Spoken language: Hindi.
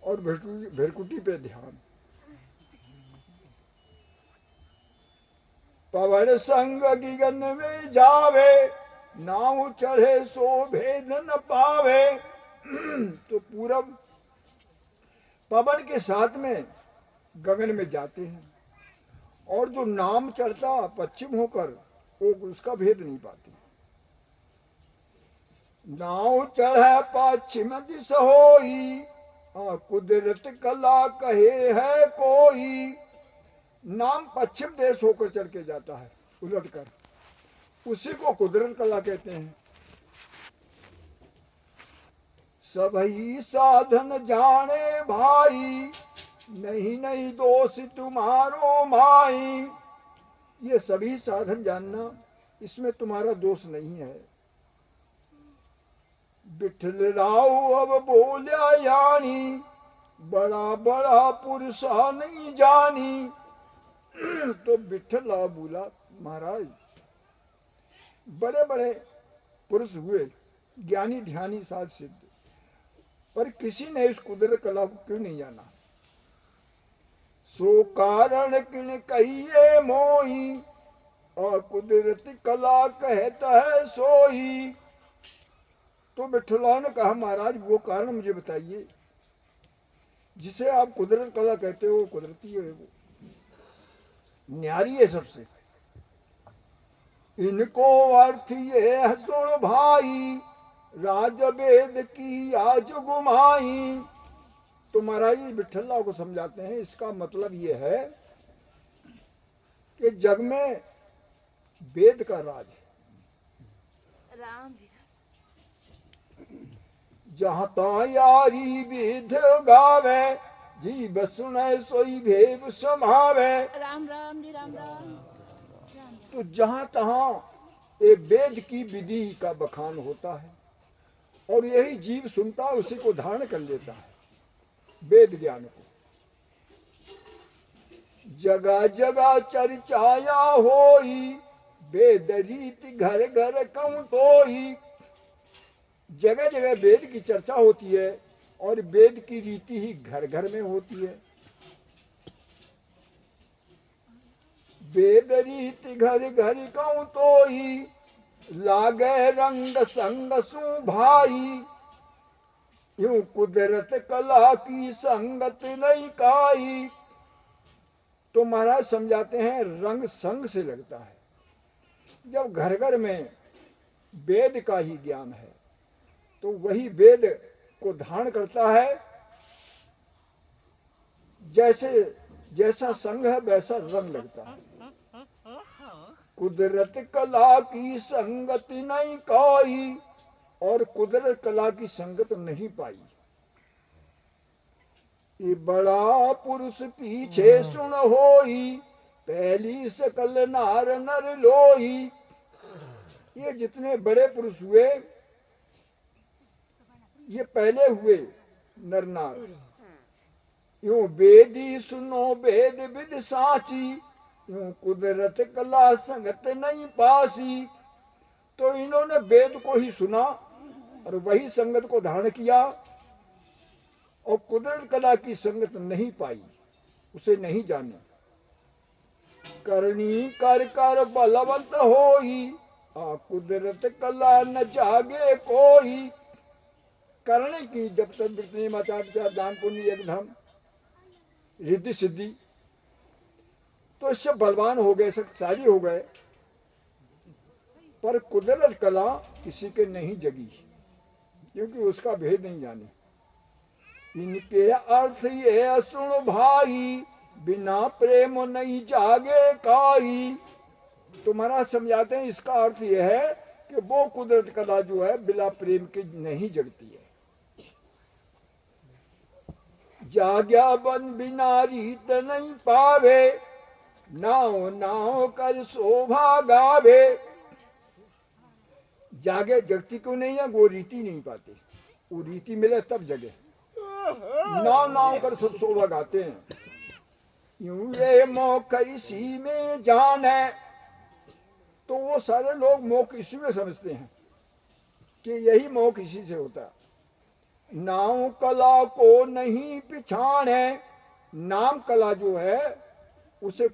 और भृकुटी पे ध्यान। पवन संग गगन में जावे, नाव चढ़े सो भेद न पावे। तो पूरब पवन के साथ में गगन में जाते हैं, और जो नाम चढ़ता पश्चिम होकर वो उसका भेद नहीं पाते। नाव चढ़े पश्चिम दिश होई, कुदरत कला कहे है कोई। नाम पश्चिम देश होकर चढ़ के जाता है उलट कर, उसी को कुदरत कला कहते हैं। सबही साधन जाने भाई, नहीं नहीं दोष तुम्हारो माई। ये सभी साधन जानना, इसमें तुम्हारा दोष नहीं है। बिठल राव अब बोलिया यानी, बड़ा बड़ा पुरुषा नहीं जानी। तो बिठल राव बोला, महाराज बड़े बड़े पुरुष हुए, ज्ञानी ध्यानी साध सिद्ध, पर किसी ने इस कुदरत कला को क्यों नहीं जाना। सो कारण किन कहिए मोही, और कुदरत कला कहता है सोई। तो विठला ने कहा, महाराज वो कारण मुझे बताइए जिसे आप कुदरत कला कहते हो, कुदरती है, वो न्यारी है सबसे। इनको अर्थ ये है सुन भाई, राज वेद की आज गुमाई। तो महाराज विठला को समझाते हैं, इसका मतलब ये है कि जग में वेद का राज है। राम जी जहाँ ता यारी विध गावे, जीव सुने सोई भेव समावे। राम राम जी राम राम। तो जहाँ तहाँ ये वेद की विधि का बखान होता है, और यही जीव सुनता है, उसी को धारण कर लेता है वेद ज्ञान को। जगह जगह चर्चाया होई, वेद रीति घर घर कम तोई। जगह जगह वेद की चर्चा होती है, और वेद की रीति ही घर घर में होती है। वेद रीति घर घर कम तोई, लागे रंग संग सु भाई। यूं कुदरत कला की संगत नहीं काई। तो महाराज समझाते हैं, रंग संग से लगता है। जब घर घर में वेद का ही ज्ञान है, तो वही वेद को धारण करता है। जैसे जैसा संग है वैसा रंग लगता है। कुदरत कला की संगत नहीं कोई, और कुदरत कला की संगत नहीं पाई। ये बड़ा पुरुष पीछे सुन होई, पहली सकल नार नर लोई। ये जितने बड़े पुरुष हुए, ये पहले हुए नर नार। यूं वेदी सुनो वेद विद साची, यूं कुदरत कला संगत नहीं पासी। तो इन्होंने वेद को ही सुना और वही संगत को धारण किया, और कुदरत कला की संगत नहीं पाई, उसे नहीं जाने। करनी कर कर बलवंत होई, कुदरत कला न जागे कोई। करने की जब तक वृत्तिमाचार दान पुण्य एक धर्म रिद्धि सिद्धि, तो इससे बलवान हो गए, शक्तिशाली हो गए, पर कुदरत कला किसी के नहीं जगी, क्योंकि उसका भेद नहीं जाने। इनके अर्थ ये सुन भाई, बिना प्रेम नहीं जागे काई। तुम्हारा समझाते हैं, इसका अर्थ यह है कि वो कुदरत कला जो है बिना प्रेम के नहीं जगती है। जाग्या बन बिना रीत नहीं पावे, नाव नाव कर शोभा गावे। जागे जगती क्यों नहीं है, वो रीति नहीं पाते। वो रीति मिले तब जगे। नाव नाव कर सब शोभा गाते हैं। यूं ये मोक्ष इसी में जान है, तो वो सारे लोग मोक्ष इसी में समझते हैं कि यही मोक्ष इसी से होता है। नाम कला को नहीं पिछाणे, नाम कला जो है उसे